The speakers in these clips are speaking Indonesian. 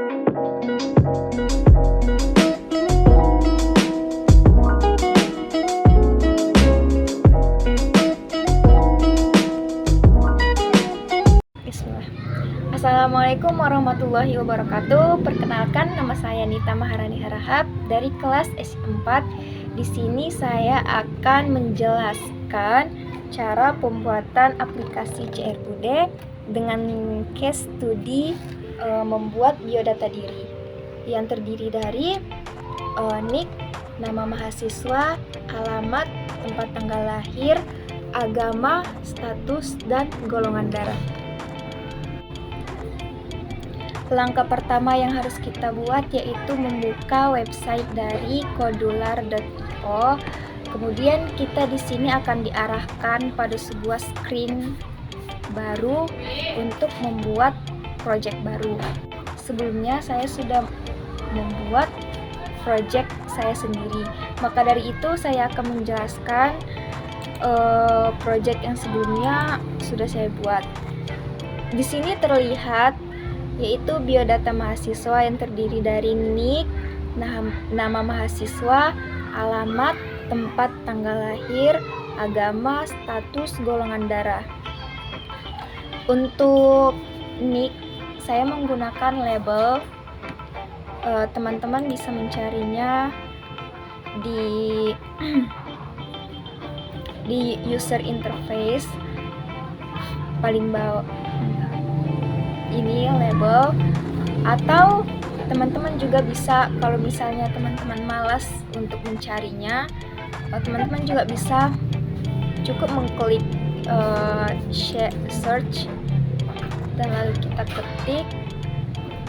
Assalamualaikum warahmatullahi wabarakatuh. Perkenalkan, nama saya Nita Maharani Harahap dari kelas S4. Di sini saya akan menjelaskan cara pembuatan aplikasi CRUD dengan case study membuat biodata diri yang terdiri dari NIK, nama mahasiswa, alamat, tempat tanggal lahir, agama, status, dan golongan darah. Langkah pertama yang harus kita buat yaitu membuka website dari kodular.io. Kemudian kita di sini akan diarahkan pada sebuah screen baru untuk membuat project baru. Sebelumnya saya sudah membuat project saya sendiri. Maka dari itu saya akan menjelaskan project yang sebelumnya sudah saya buat. Di sini terlihat yaitu biodata mahasiswa yang terdiri dari NIK, nama mahasiswa, alamat, tempat tanggal lahir, agama, status, golongan darah. Untuk NIK, saya menggunakan label. Teman-teman bisa mencarinya di user interface paling bawah. Ini label, atau teman-teman juga bisa, kalau misalnya teman-teman malas untuk mencarinya, teman-teman juga bisa cukup mengklik search dan lalu kita ketik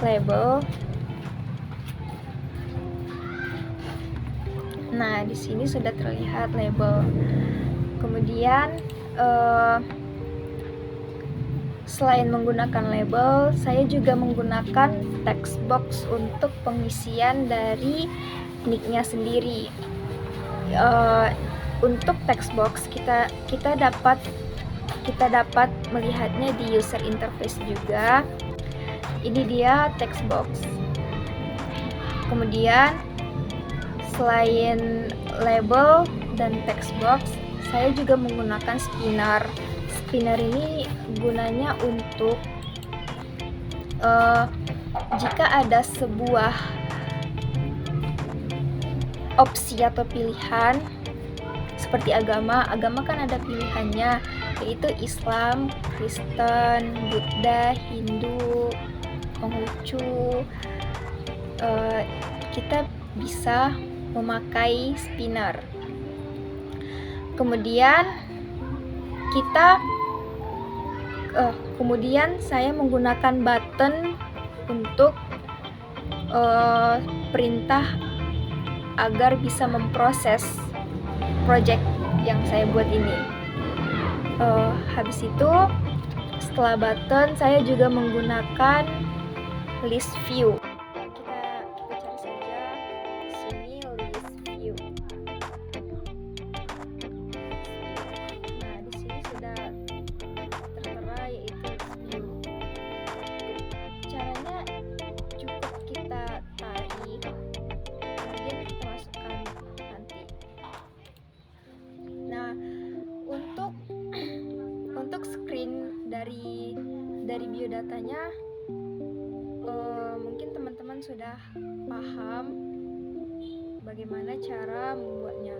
label. Nah, di sini sudah terlihat label. Kemudian selain menggunakan label, saya juga menggunakan text box untuk pengisian dari nick-nya sendiri. Untuk text box kita dapat melihatnya di user interface juga. Ini dia text box. Kemudian selain label dan text box, saya juga menggunakan spinner. Spinner ini gunanya untuk jika ada sebuah opsi atau pilihan seperti agama kan ada pilihannya, yaitu Islam, Kristen, Buddha, Hindu, Konghucu. Kita bisa memakai spinner. Kemudian saya menggunakan button untuk perintah agar bisa memproses project yang saya buat ini. Habis itu, setelah button, saya juga menggunakan list view. Kita cari saja di sini list view. Nah, di sini sudah tertera yaitu list view. Caranya cukup kita tarik, kemudian kita masukkan nanti. Nah, untuk screen dari biodatanya, mungkin teman-teman sudah paham bagaimana cara membuatnya.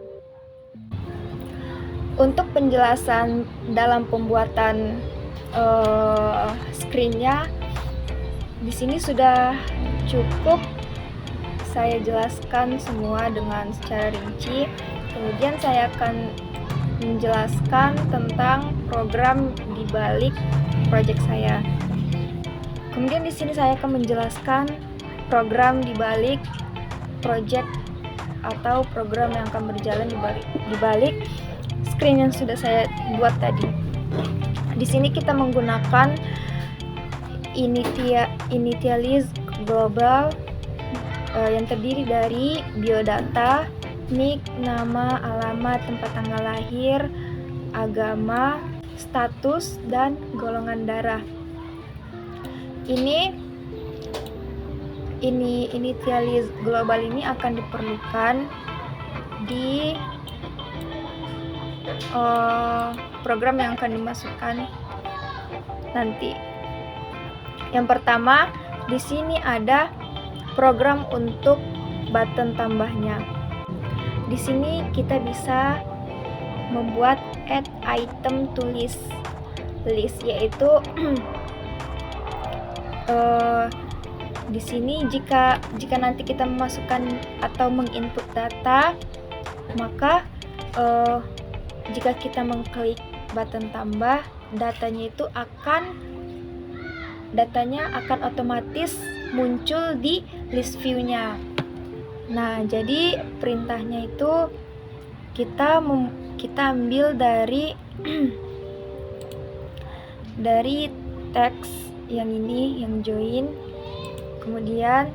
Untuk penjelasan dalam pembuatan screennya, di sini sudah cukup saya jelaskan semua dengan secara rinci. Kemudian saya akan menjelaskan tentang program di balik project saya. Kemudian di sini saya akan menjelaskan program di balik project atau program yang akan berjalan di balik screen yang sudah saya buat tadi. Di sini kita menggunakan initialize global yang terdiri dari biodata, NIK, nama, alamat, tempat tanggal lahir, agama, status, dan golongan darah. Ini initialize global ini akan diperlukan di program yang akan dimasukkan nanti. Yang pertama, di sini ada program untuk button tambahnya. Di sini kita bisa membuat add item to list, yaitu di sini jika nanti kita memasukkan atau menginput data, maka jika kita mengklik button tambah, datanya akan otomatis muncul di list view-nya. Nah, jadi perintahnya itu kita ambil dari teks yang ini, yang join. Kemudian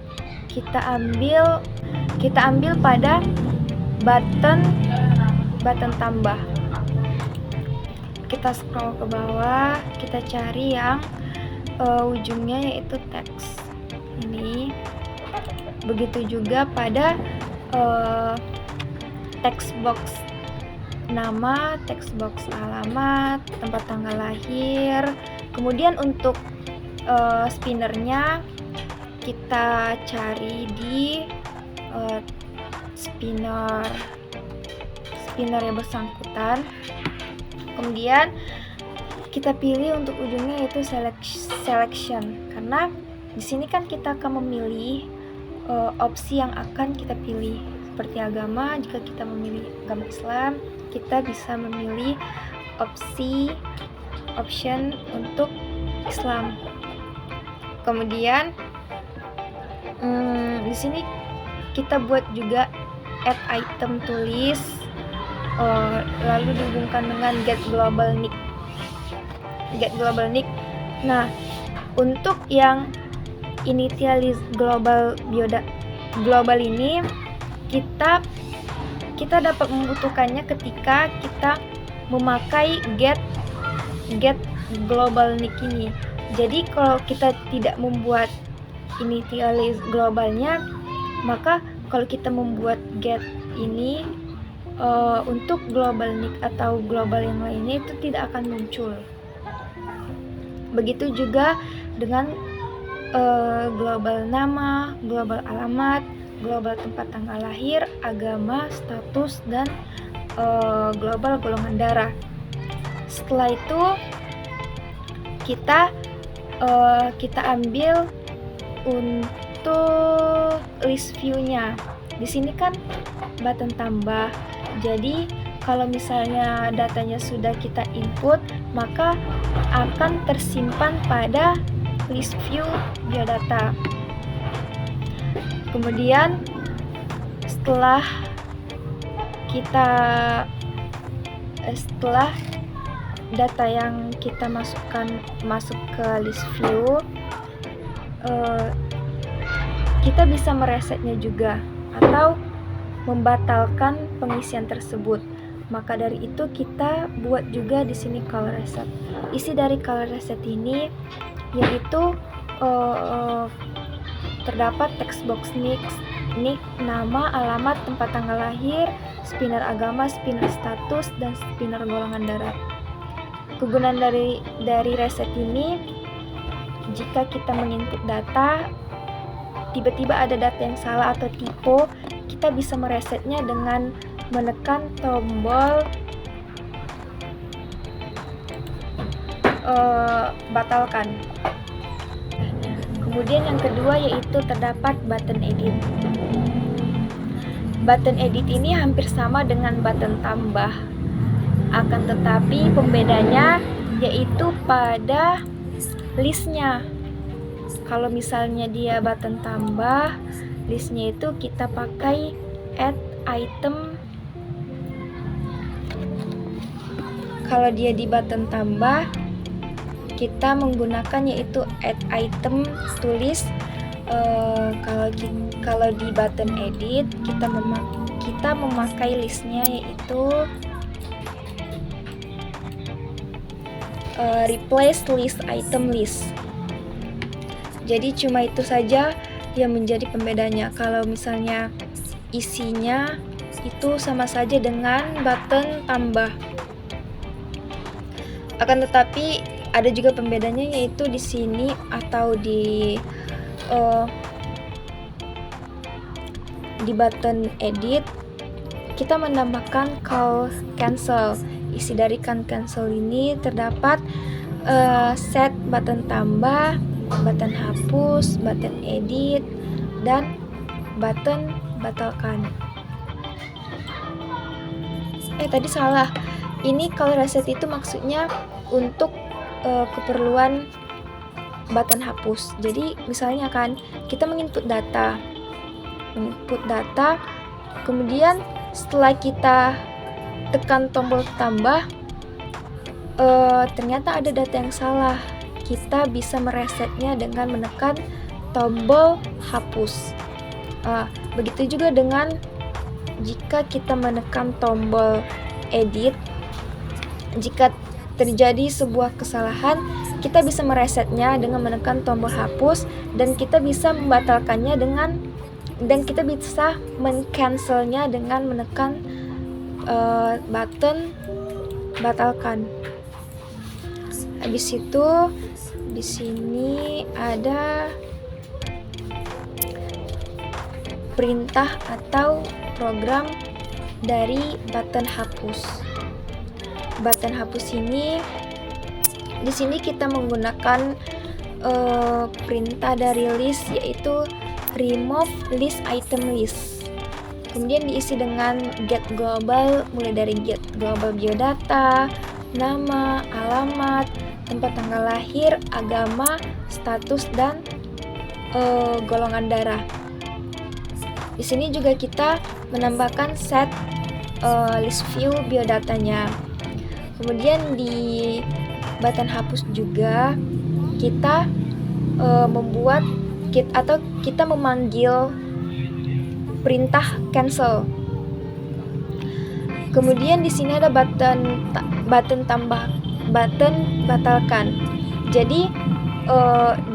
kita ambil pada button tambah. Kita scroll ke bawah, kita cari yang ujungnya yaitu teks ini. Begitu juga pada text box nama, text box alamat, tempat tanggal lahir. Kemudian untuk spinnernya kita cari di spinner yang bersangkutan. Kemudian kita pilih untuk ujungnya yaitu selection, karena di sini kan kita akan memilih opsi yang akan kita pilih. Seperti agama, jika kita memilih agama Islam, kita bisa memilih option untuk Islam. Kemudian di sini kita buat juga add item to list, lalu dihubungkan dengan get global nick. Nah, untuk yang initialize global ini kita dapat membutuhkannya ketika kita memakai get global nick ini. Jadi kalau kita tidak membuat initialize globalnya, maka kalau kita membuat get ini untuk global nick atau global yang lainnya itu tidak akan muncul. Begitu juga dengan global nama, global alamat, global tempat tanggal lahir, agama, status, dan global golongan darah. Setelah itu kita ambil untuk list view-nya. Di sini kan button tambah. Jadi kalau misalnya datanya sudah kita input, maka akan tersimpan pada list view biodata. Kemudian setelah data yang kita masuk ke list view, kita bisa meresetnya juga atau membatalkan pengisian tersebut. Maka dari itu kita buat juga di sini color reset. Isi dari color reset ini yaitu terdapat text box nick, nama, alamat, tempat tanggal lahir, spinner agama, spinner status, dan spinner golongan darah. Kegunaan dari reset ini, jika kita menginput data, tiba-tiba ada data yang salah atau typo, kita bisa meresetnya dengan menekan tombol batalkan. Kemudian yang kedua yaitu terdapat button edit. Button edit ini hampir sama dengan button tambah, akan tetapi pembedanya yaitu pada listnya. Kalau misalnya dia button tambah, listnya itu kita pakai add item. Kalau dia di button tambah, kita menggunakan yaitu add item to list. Kalau di button edit, kita memakai listnya yaitu replace list item list. Jadi cuma itu saja yang menjadi pembedanya. Kalau misalnya isinya itu sama saja dengan button tambah. Akan tetapi ada juga pembedanya, yaitu di sini atau di button edit kita menambahkan call cancel. Isi dari call cancel ini terdapat set button tambah, button hapus, button edit, dan button batalkan. Tadi salah. Ini kalau reset itu maksudnya untuk keperluan button hapus. Jadi misalnya kan kita menginput data, kemudian setelah kita tekan tombol tambah, ternyata ada data yang salah. Kita bisa meresetnya dengan menekan tombol hapus. Begitu juga dengan jika kita menekan tombol edit, jika terjadi sebuah kesalahan, kita bisa meresetnya dengan menekan tombol hapus, dan kita bisa membatalkannya dan kita bisa men-cancelnya dengan menekan button batalkan. Habis itu di sini ada perintah atau program dari button hapus. Button hapus ini di sini kita menggunakan perintah dari list, yaitu remove list item list. Kemudian diisi dengan get global, mulai dari get global biodata, nama, alamat, tempat tanggal lahir, agama, status, dan golongan darah. Di sini juga kita menambahkan set list view biodatanya. Kemudian di button hapus juga kita membuat atau kita memanggil perintah cancel. Kemudian di sini ada button tambah, button batalkan. Jadi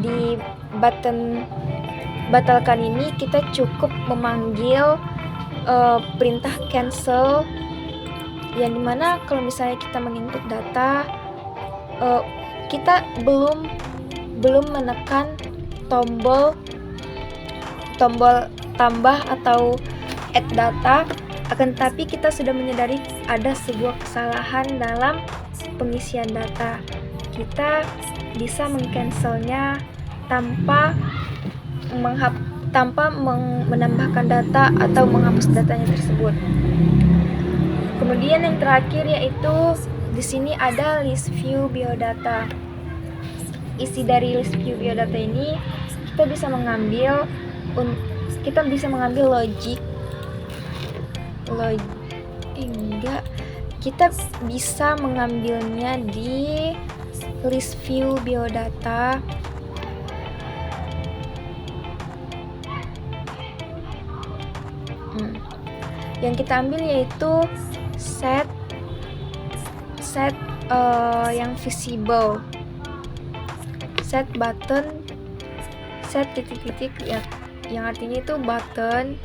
di button batalkan ini kita cukup memanggil perintah cancel, yang dimana kalau misalnya kita menginput data, kita belum menekan tombol tambah atau add data, akan tetapi kita sudah menyadari ada sebuah kesalahan dalam pengisian data. Kita bisa mengcancelnya tanpa menambahkan data atau menghapus datanya tersebut. Kemudian yang terakhir yaitu di sini ada list view biodata. Isi dari list view biodata ini kita bisa mengambil kita bisa mengambilnya di list view biodata. Yang kita ambil yaitu set yang visible, set button, set titik-titik ya, yang artinya itu button,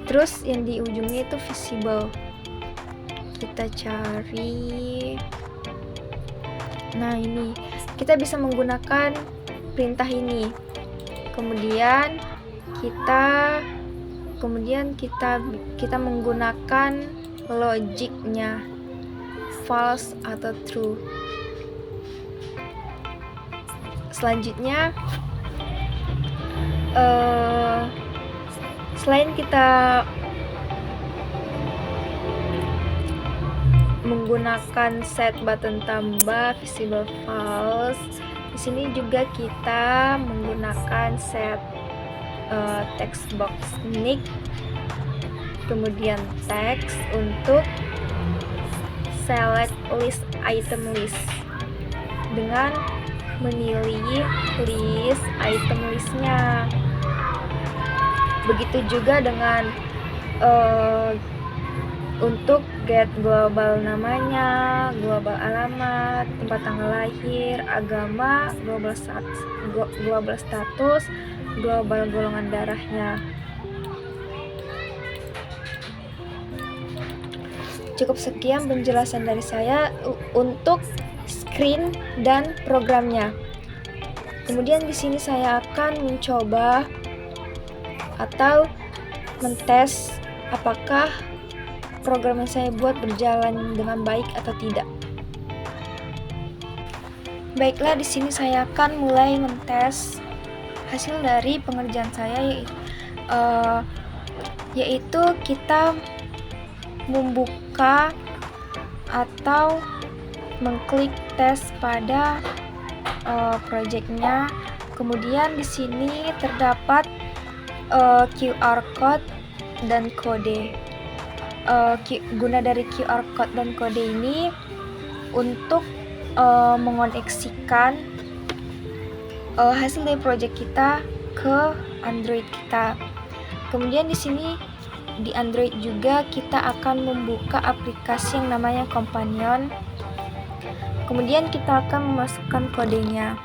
terus yang di ujungnya itu visible. Kita cari, nah ini kita bisa menggunakan perintah ini. Kemudian kita menggunakan logiknya false atau true. Selanjutnya selain kita menggunakan set button tambah visible false, di sini juga kita menggunakan set text box nick, kemudian text untuk select list item list dengan memilih list item listnya. Begitu juga dengan untuk get global namanya, global alamat, tempat tanggal lahir, agama, global status, global golongan darahnya. Cukup sekian penjelasan dari saya untuk screen dan programnya. Kemudian di sini saya akan mencoba atau mentes apakah program yang saya buat berjalan dengan baik atau tidak. Baiklah, di sini saya akan mulai mentes hasil dari pengerjaan saya, yaitu kita membuka atau mengklik tes pada projectnya. Kemudian di sini terdapat QR code dan kode. Guna dari QR code dan kode ini untuk mengoneksikan hasil dari project kita ke Android kita. Kemudian di sini di Android juga kita akan membuka aplikasi yang namanya Companion. Kemudian kita akan memasukkan kodenya.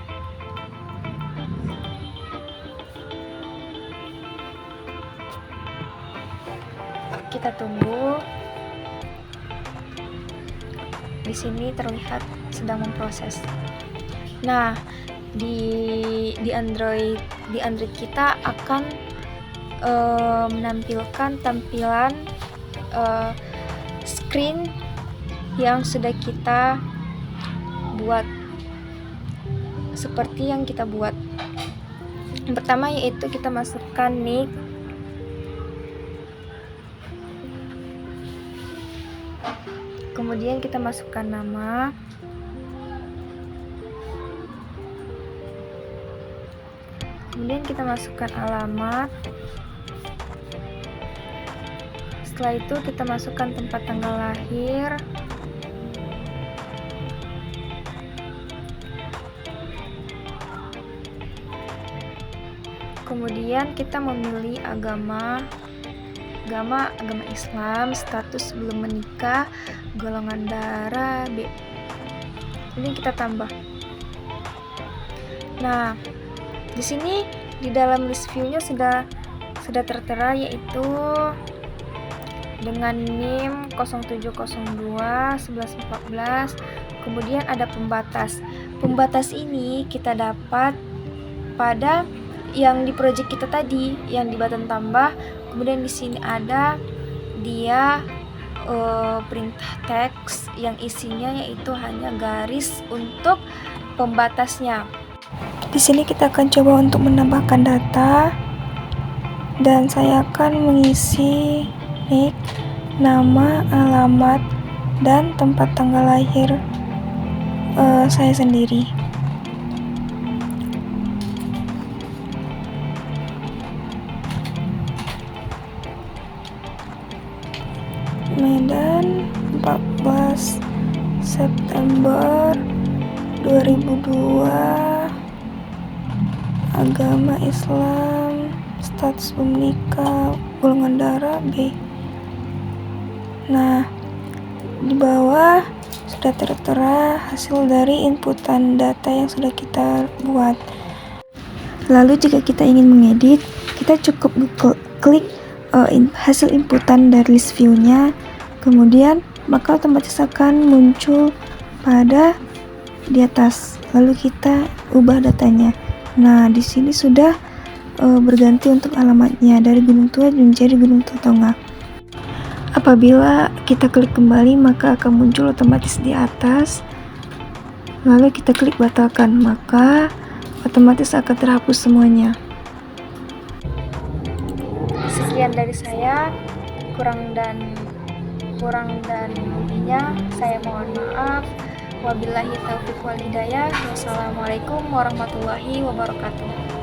Kita tunggu. Di sini terlihat sedang memproses. Nah, di Android kita akan menampilkan tampilan screen yang sudah kita buat seperti yang kita buat. Yang pertama yaitu kita masukkan nick, kemudian kita masukkan nama, kemudian kita masukkan alamat. Setelah itu kita masukkan tempat tanggal lahir, kemudian kita memilih agama Islam, status belum menikah, golongan darah B. Kemudian kita tambah. Nah, di sini di dalam list view-nya sudah tertera, yaitu dengan NIM 07021114. Kemudian ada pembatas. Pembatas ini kita dapat pada yang di project kita tadi, yang di button tambah. Kemudian di sini ada dia perintah teks yang isinya yaitu hanya garis untuk pembatasnya. Di sini kita akan coba untuk menambahkan data, dan saya akan mengisi nick, nama, alamat, dan tempat tanggal lahir saya sendiri. Medan 14 September 2002, agama Islam, status belum menikah, golongan darah B. Nah, di bawah sudah tertera hasil dari inputan data yang sudah kita buat. Lalu jika kita ingin mengedit, kita cukup klik hasil inputan dari list view-nya, kemudian maka otomatis akan muncul pada di atas. Lalu kita ubah datanya. Nah, di sini sudah berganti untuk alamatnya dari Gunung Tua menjadi Gunung Tua Tonga. Apabila kita klik kembali, maka akan muncul otomatis di atas. Lalu kita klik batalkan, maka otomatis akan terhapus semuanya. Sekian dari saya, kurang dan lebihnya saya mohon maaf. Wabillahi taufiq wal hidayah. Wassalamualaikum warahmatullahi wabarakatuh.